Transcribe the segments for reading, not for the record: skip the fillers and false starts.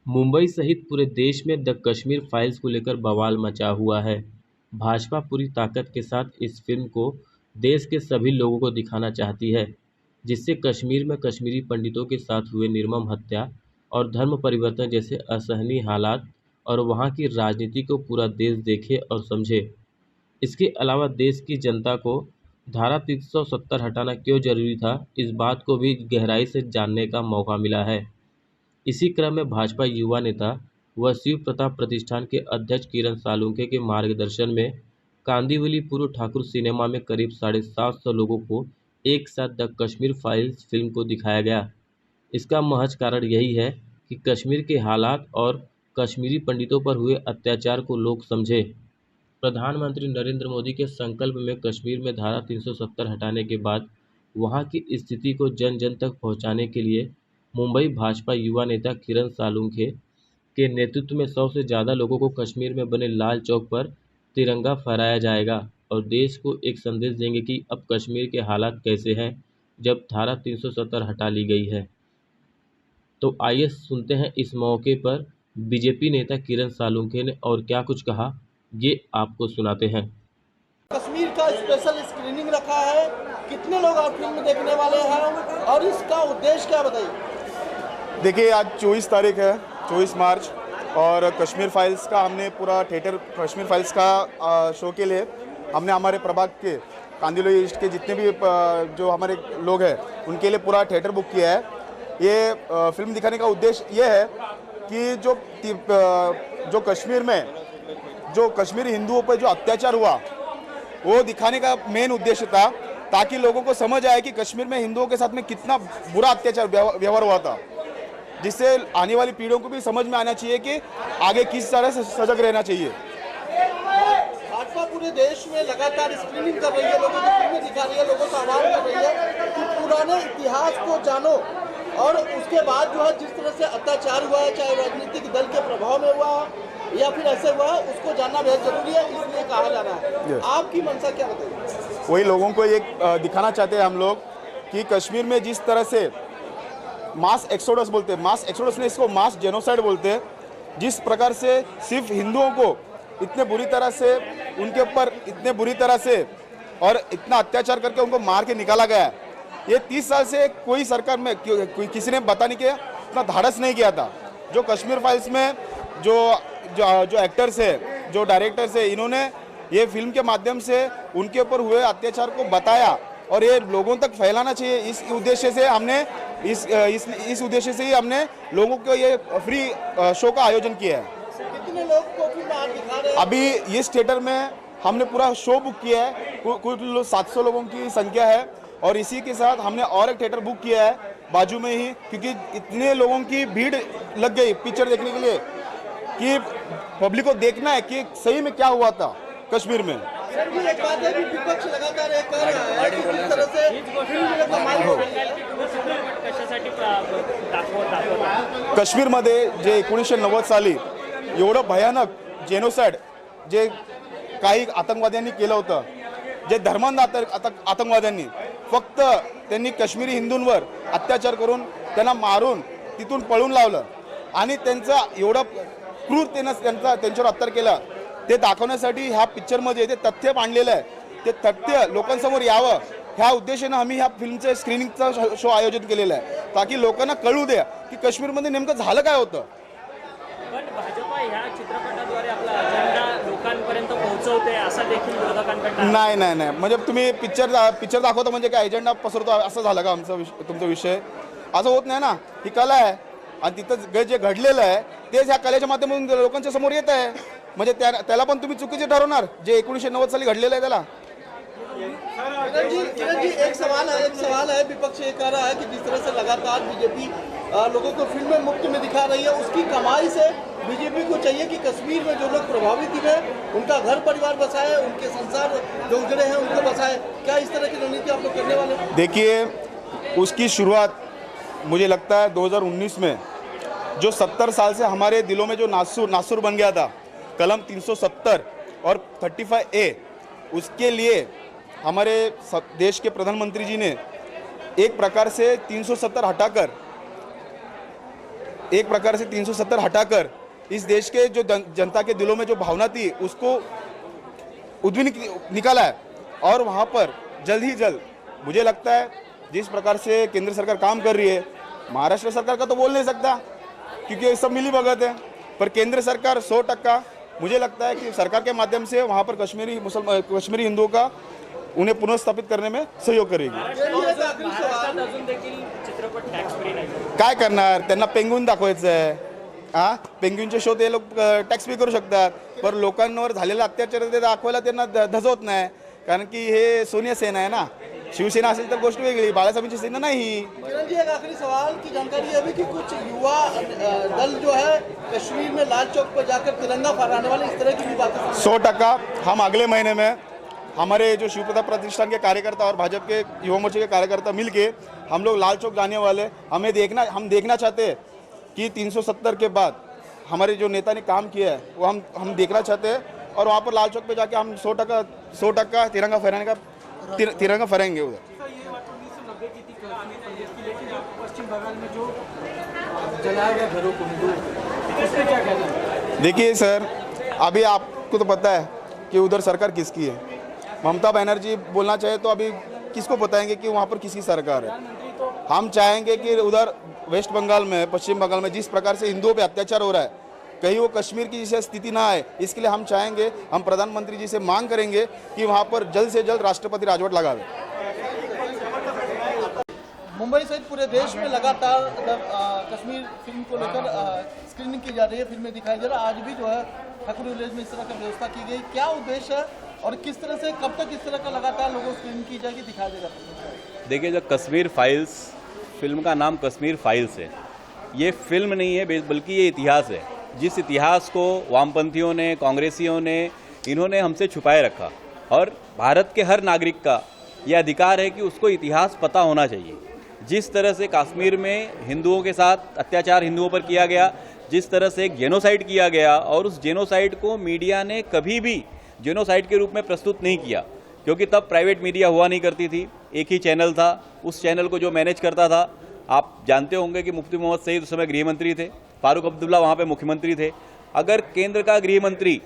मुंबई सहित पूरे देश में द कश्मीर फाइल्स को लेकर बवाल मचा हुआ है। भाजपा पूरी ताकत के साथ इस फिल्म को देश के सभी लोगों को दिखाना चाहती है, जिससे कश्मीर में कश्मीरी पंडितों के साथ हुए निर्मम हत्या और धर्म परिवर्तन जैसे असहनीय हालात और वहां की राजनीति को पूरा देश देखे और समझे। इसके अलावा देश की जनता को धारा 370 हटाना क्यों जरूरी था, इस बात को भी गहराई से जानने का मौका मिला है। इसी क्रम में भाजपा युवा नेता व शिव प्रताप प्रतिष्ठान के अध्यक्ष किरण सालुंखे के मार्गदर्शन में कांदिवली पूर्व ठाकुर सिनेमा में करीब 750 लोगों को एक साथ द कश्मीर फाइल्स फिल्म को दिखाया गया। इसका महज कारण यही है कि कश्मीर के हालात और कश्मीरी पंडितों पर हुए अत्याचार को लोग समझे। प्रधानमंत्री नरेंद्र मोदी के संकल्प में कश्मीर में धारा 370 हटाने के बाद वहां की स्थिति को जन जन तक पहुंचाने के लिए मुंबई भाजपा युवा नेता किरण सालुंखे के नेतृत्व में 100 से ज़्यादा लोगों को कश्मीर में बने लाल चौक पर तिरंगा फहराया जाएगा और देश को एक संदेश देंगे कि अब कश्मीर के हालात कैसे हैं जब धारा 370 हटा ली गई है। तो आइए सुनते हैं इस मौके पर बीजेपी नेता किरण सालुंखे ने और क्या कुछ कहा, ये आपको सुनाते हैं। कश्मीर का स्पेशल स्क्रीनिंग रखा है, कितने लोग आप फिल्म देखने वाले हैं और इसका उद्देश्य क्या बताइए। देखिए, आज 24 तारीख है, 24 मार्च, और कश्मीर फाइल्स का हमने पूरा थिएटर कश्मीर फाइल्स का शो के लिए हमने हमारे प्रभाग के कांदिवली ईस्ट के जितने भी जो हमारे लोग हैं उनके लिए पूरा थिएटर बुक किया है। ये फिल्म दिखाने का उद्देश्य ये है कि जो कश्मीर में जो कश्मीरी हिंदुओं पर जो अत्याचार हुआ वो दिखाने का मेन उद्देश्य था, ताकि लोगों को समझ आए कि कश्मीर में हिंदुओं के साथ में कितना बुरा अत्याचार व्यवहार हुआ था, जिससे आने वाली पीढ़ियों को भी समझ में आना चाहिए कि आगे किस तरह से सजग रहना चाहिए। भाजपा पूरे देश में लगातार स्क्रीनिंग कर रही है, लोगों की फिल्में दिखा रही है, लोगों से आह्वान कर रही है कि पुराने इतिहास को जानो और उसके बाद जो है जिस तरह से अत्याचार हुआ है, चाहे राजनीतिक दल के प्रभाव में हुआ या फिर ऐसे हुआ, उसको जानना बेहद जरूरी है, इसलिए कहा जा रहा है। आपकी मंशा क्या बताइए। वही लोगों को एक दिखाना चाहते हैं हम लोग कि कश्मीर में जिस तरह से मास एक्सोडस बोलते हैं, मास एक्सोडस ने इसको मास जेनोसाइड बोलते हैं, जिस प्रकार से सिर्फ हिंदुओं को इतने बुरी तरह से उनके ऊपर इतने बुरी तरह से और इतना अत्याचार करके उनको मार के निकाला गया है। ये 30 साल से कोई सरकार में किसी ने बताने के इतना धाड़स नहीं किया था। जो कश्मीर फाइल्स में जो एक्टर्स है, जो डायरेक्टर्स है, इन्होंने ये फिल्म के माध्यम से उनके ऊपर हुए अत्याचार को बताया और ये लोगों तक फैलाना चाहिए। इस उद्देश्य से हमने इस उद्देश्य से ही हमने लोगों को ये फ्री शो का आयोजन किया है। कितने लोग को फिल्म आप दिखा रहे हैं? अभी इस थिएटर में हमने पूरा शो बुक किया है, कुल 700 लोगों की संख्या है, और इसी के साथ हमने और एक थिएटर बुक किया है बाजू में ही, क्योंकि इतने लोगों की भीड़ लग गई पिक्चर देखने के लिए कि पब्लिक को देखना है कि सही में क्या हुआ था कश्मीर में। सर जी, एक बात है कि विपक्ष लगातार ये कह रहा है कि जिस तरह से फिल्म में कमाई हो रही है, काश्मीरमध्ये जे 1990 साली एवढं भयानक जेनोसाइड जे काही आतंकवाद्यांनी केलं होतं, जे धर्मांध आतंकवाद्यांनी फक्त त्यांनी काश्मीरी हिंदूंवर अत्याचार करून त्यांना मारून तिथून पळून लावलं आणि त्यांचा एवढा क्रूरतेने त्यांच्यावर अत्याचार केला, ते दाखवण्यासाठी ह्या पिक्चरमध्ये ते तथ्य मांडलेलं आहे। ते तथ्य लोकांसमोर यावं ह्या उद्देशाने आम्ही ह्या फिल्मचे स्क्रीनिंगचा शो आयोजित केलेला आहे, ताकि लोकांना कळू द्या की काश्मीरमध्ये नेमकं झालं काय होतं। पण भाजपा ह्या चित्रपटाद्वारे आपला अजेंडा लोकांपर्यंत पोहोचवते असा देखील विरोधकांकडून नाही नाही नाही, म्हणजे तुम्ही पिक्चर दाखवता म्हणजे काय एजेंडा पसरतो असं झालं का तुमचा विषय? असं होत नाही ना, ही कला आहे आणि तिथं जे घडलेलं आहे तेच ह्या कलेच्या माध्यमातून लोकांच्या समोर येत आहे, म्हणजे त्याला पण तुम्ही चुकीचे ठरवणार जे 1990 साली घडलेलं आहे त्याला। किरण जी, एक सवाल है, विपक्ष ये कह रहा है कि जिस तरह से लगातार बीजेपी लोगों को फिल्में मुफ्त में दिखा रही है, उसकी कमाई से बीजेपी को चाहिए कि कश्मीर में जो लोग प्रभावित हुए उनका घर परिवार बसाए, उनके संसार जो उजड़े हैं उनको बसाए। क्या इस तरह की रणनीति आप लोग करने वाले हैं? देखिए, उसकी शुरुआत मुझे लगता है 2019 में जो 70 साल से हमारे दिलों में जो नासुर बन गया था, कलम 370 और 35A, उसके लिए हमारे देश के प्रधानमंत्री जी ने एक प्रकार से 370 हटाकर एक प्रकार से 370 हटाकर इस देश के जो जनता के दिलों में जो भावना थी उसको उद्विन निकाला है। और वहाँ पर जल्द ही जल्द मुझे लगता है जिस प्रकार से केंद्र सरकार काम कर रही है, महाराष्ट्र सरकार का तो बोल नहीं सकता क्योंकि ये सब मिली भगत है, पर केंद्र सरकार 100% मुझे लगता है कि सरकार के माध्यम से वहाँ पर कश्मीरी हिंदुओं का उन्हें पुनर्स्थापित करने में सहयोग करेगी। अजून देखील चित्रपट टॅक्स फ्री नाही. काय करणार, त्यांना पेंग्विन दाखवायचं आहे, हा पेंग्विनचे शो ते लोक टॅक्स पे करू शकतात, पर लोकांवर झालेला अत्याचार ते दाखवायला त्यांना धजवत नाही, कारण की हे सोनिया सेना आहे ना, शिवसेना असेल तर गोष्ट वेगळी, बाळासाहेबांची सेना नाही। किरण जी, एक आखिरी सवाल की जानकारी है अभी कि कुछ युवा दल जो है कश्मीर में लाल चौक पर जाकर तिरंगा फहराने वाले इस तरह की भी बातें 100% हम अगले महीने में हमारे जो शिवप्रताप प्रतिष्ठान के कार्यकर्ता और भाजपा के युवा मोर्चे के कार्यकर्ता मिलके हम लोग लाल चौक जाने वाले। हम देखना चाहते हैं कि 370 के बाद हमारे जो नेता ने काम किया है वो हम देखना चाहते हैं, और वहाँ पर लाल चौक पे जाके हम 100% तिरंगा फहराने का तिरंगा फहराएंगे उधर। पश्चिम बंगाल में जो जलाया गया घरों को, उससे क्या कहना है? देखिए सर, अभी आपको तो पता है कि उधर सरकार किसकी है। ममता बनर्जी बोलना चाहे तो अभी किसको बताएंगे कि वहाँ पर किसकी सरकार है। हम चाहेंगे कि उधर वेस्ट बंगाल में, पश्चिम बंगाल में जिस प्रकार से हिंदुओं पे अत्याचार हो रहा है, कहीं वो कश्मीर की जैसी स्थिति ना आए, इसके लिए हम चाहेंगे, हम प्रधानमंत्री जी से मांग करेंगे कि वहाँ पर जल्द से जल्द राष्ट्रपति राजवट लगावे। मुंबई सहित पूरे देश में लगातार कश्मीर फिल्म को लेकर स्क्रीनिंग की जा रही है, फिल्में दिखाई जा रही है। आज भी जो है ठाकुर विलेज में इस तरह की व्यवस्था की गई। क्या उद्देश्य है और किस तरह से, कब तक इस तरह का लगातार लोगों को स्क्रीनिंग की जाएगी, दिखाया जाएगा? देखिए, जो कश्मीर फाइल्स, फिल्म का नाम कश्मीर फाइल्स है। ये फिल्म नहीं है बल्कि ये इतिहास है। जिस इतिहास को वामपंथियों ने, कांग्रेसियों ने, इन्होंने हमसे छुपाए रखा, और भारत के हर नागरिक का यह अधिकार है कि उसको इतिहास पता होना चाहिए। जिस तरह से कश्मीर में हिंदुओं के साथ अत्याचार हिंदुओं पर किया गया, जिस तरह से एक जेनोसाइड किया गया, और उस जेनोसाइड को मीडिया ने कभी भी जेनोसाइड के रूप में प्रस्तुत नहीं किया, क्योंकि तब प्राइवेट मीडिया हुआ नहीं करती थी, एक ही चैनल था। उस चैनल को जो मैनेज करता था, आप जानते होंगे कि मुफ्ती मोहम्मद सईद उस समय गृह मंत्री थे, फारूक अब्दुल्ला वहाँ पे मुख्यमंत्री थे। अगर केंद्र का गृह मंत्री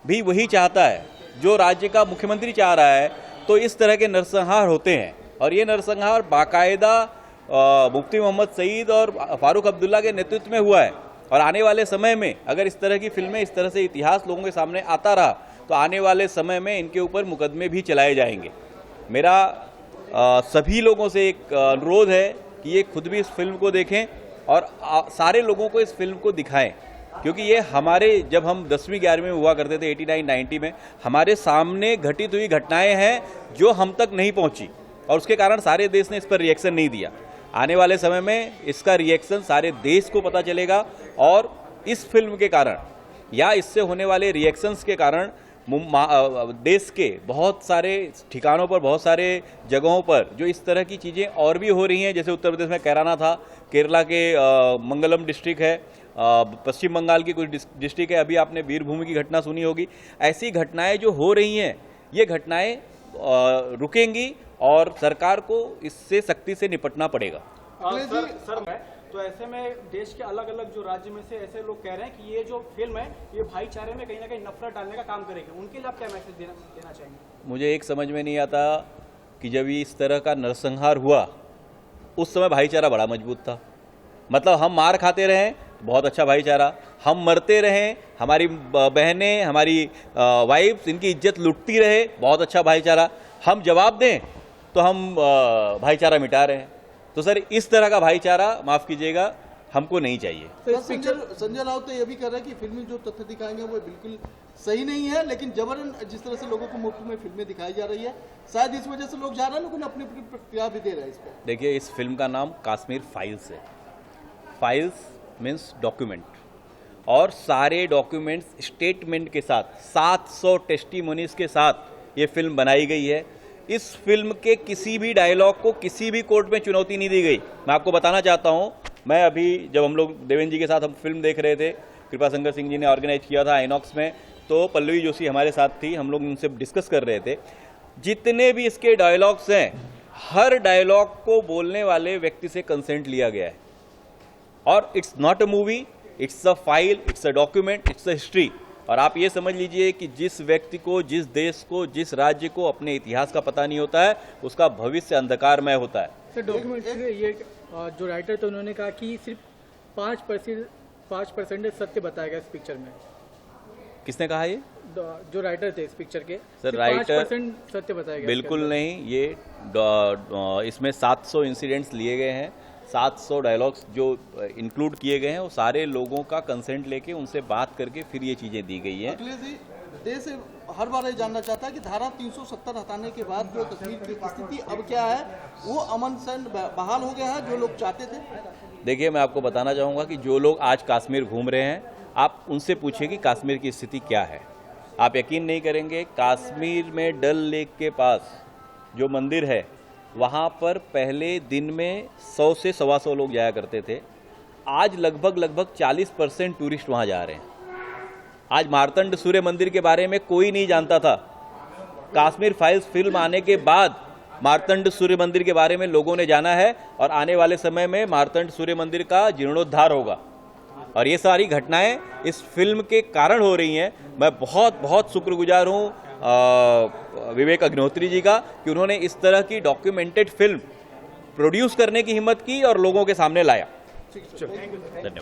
भी वही चाहता है जो राज्य का मुख्यमंत्री चाह रहा है, तो इस तरह के नरसंहार होते हैं। और ये नरसंहार बाकायदा मुफ्ती मोहम्मद सईद और फारूक अब्दुल्ला के नेतृत्व में हुआ है। और आने वाले समय में अगर इस तरह की फिल्में, इस तरह से इतिहास लोगों के सामने आता रहा, तो आने वाले समय में इनके ऊपर मुकदमे भी चलाए जाएंगे। मेरा सभी लोगों से एक अनुरोध है कि ये खुद भी इस फिल्म को देखें और सारे लोगों को इस फिल्म को दिखाएं, क्योंकि ये हमारे, जब हम 10वीं 11वीं में हुआ करते थे 89-90 में, हमारे सामने घटित हुई घटनाएं हैं जो हम तक नहीं पहुंची, और उसके कारण सारे देश ने इस पर रिएक्शन नहीं दिया। आने वाले समय में इसका रिएक्शन सारे देश को पता चलेगा, और इस फिल्म के कारण या इससे होने वाले रिएक्शंस के कारण देश के बहुत सारे ठिकानों पर, बहुत सारे जगहों पर जो इस तरह की चीज़ें और भी हो रही हैं, जैसे उत्तर प्रदेश में कैराना था, केरला के मंगलम डिस्ट्रिक्ट है, पश्चिम बंगाल की कुछ डिस्ट्रिक्ट है, अभी आपने वीरभूमि की घटना सुनी होगी। ऐसी घटनाएं जो हो रही हैं, ये घटनाएं रुकेंगी और सरकार को इससे सख्ती से निपटना पड़ेगा। सर, तो ऐसे में देश के अलग अलग जो राज्य में से ऐसे लोग कह रहे हैं कि ये जो फिल्म है ये भाईचारे में कहीं ना कहीं नफरत डालने का काम करेगी, उनके लिए आप क्या मैसेज देना चाहेंगे? मुझे एक समझ में नहीं आता कि जब ये इस तरह का नरसंहार हुआ, उस समय भाईचारा बड़ा मजबूत था। मतलब हम मार खाते रहें, बहुत अच्छा भाईचारा, हम मरते रहें, हमारी बहनें, हमारी वाइफ्स, इनकी इज्जत लुटती रहे, बहुत अच्छा भाईचारा, हम जवाब दें तो हम भाईचारा मिटा रहे हैं। तो सर, इस तरह का भाईचारा, माफ़ कीजिएगा, हमको नहीं चाहिए। तो संजय राउत तो ये भी कह रहे हैं कि फिल्म जो तथ्य दिखाएंगे वो बिल्कुल सही नहीं है, लेकिन जबरन जिस तरह से लोगों को मुफ्त में फिल्में दिखाई जा रही है, शायद इस वजह से लोग जा रहे हैं, लेकिन अपनी अपनी प्रतिक्रिया भी दे रहे हैं इस पर। देखिए, इस फिल्म का नाम कश्मीर फाइल्स है। फाइल्स मीन्स डॉक्यूमेंट, और सारे डॉक्यूमेंट्स स्टेटमेंट के साथ, 700 टेस्टिमोनीज के साथ ये फिल्म बनाई गई है। इस फिल्म के किसी भी डायलॉग को किसी भी कोर्ट में चुनौती नहीं दी गई। मैं आपको बताना चाहता हूं, मैं अभी जब हम लोग देवेंद्र जी के साथ हम फिल्म देख रहे थे, कृपा शंकर सिंह जी ने ऑर्गेनाइज किया था आइनॉक्स में, तो पल्लवी जोशी हमारे साथ थी, हम लोग उनसे डिस्कस कर रहे थे। जितने भी इसके डायलॉग्स हैं, हर डायलॉग को बोलने वाले व्यक्ति से कंसेंट लिया गया है। और it's not a movie, it's a file, it's a document, it's a history. और आप ये समझ लीजिए कि जिस व्यक्ति को, जिस देश को, जिस राज्य को अपने इतिहास का पता नहीं होता है, उसका भविष्य अंधकारमय होता है। सर डॉक्यूमेंट्री में ये जो राइटर थे उन्होंने कहा कि सिर्फ 5% सत्य बताया गया इस पिक्चर में। किसने कहा ये? जो राइटर थे इस पिक्चर के, सर सिर्फ राइटर 5% सत्य बताया गया। बिल्कुल नहीं, ये इसमें 700 इंसिडेंट्स लिए गए हैं, 700 डायलॉग्स जो इंक्लूड किए गए हैं, वो सारे लोगों का कंसेंट लेके उनसे बात करके फिर ये चीज़ें दी गई हैं। अखिलेश जी, देश हर बार ये जानना चाहता है कि धारा 370 हटाने के बाद जो कश्मीर की स्थिति अब क्या है, वो अमन चैन बहाल हो गया है जो लोग चाहते थे? देखिए, मैं आपको बताना चाहूँगा कि जो लोग आज कश्मीर घूम रहे हैं, आप उनसे पूछिए कि कश्मीर की स्थिति क्या है। आप यकीन नहीं करेंगे, कश्मीर में डल लेक के पास जो मंदिर है, वहाँ पर पहले दिन में 100 से 125 लोग जाया करते थे। आज लगभग 40% टूरिस्ट वहाँ जा रहे हैं। आज मार्तंड सूर्य मंदिर के बारे में कोई नहीं जानता था। कश्मीर फाइल्स फिल्म आने के बाद मार्तंड सूर्य मंदिर के बारे में लोगों ने जाना है, और आने वाले समय में मार्तंड सूर्य मंदिर का जीर्णोद्धार होगा। और ये सारी घटनाएं इस फिल्म के कारण हो रही हैं। मैं बहुत शुक्रगुजार हूँ विवेक अग्निहोत्री जी का कि उन्होंने इस तरह की डॉक्यूमेंटेड फिल्म प्रोड्यूस करने की हिम्मत की और लोगों के सामने लाया। ठीक है, धन्यवाद।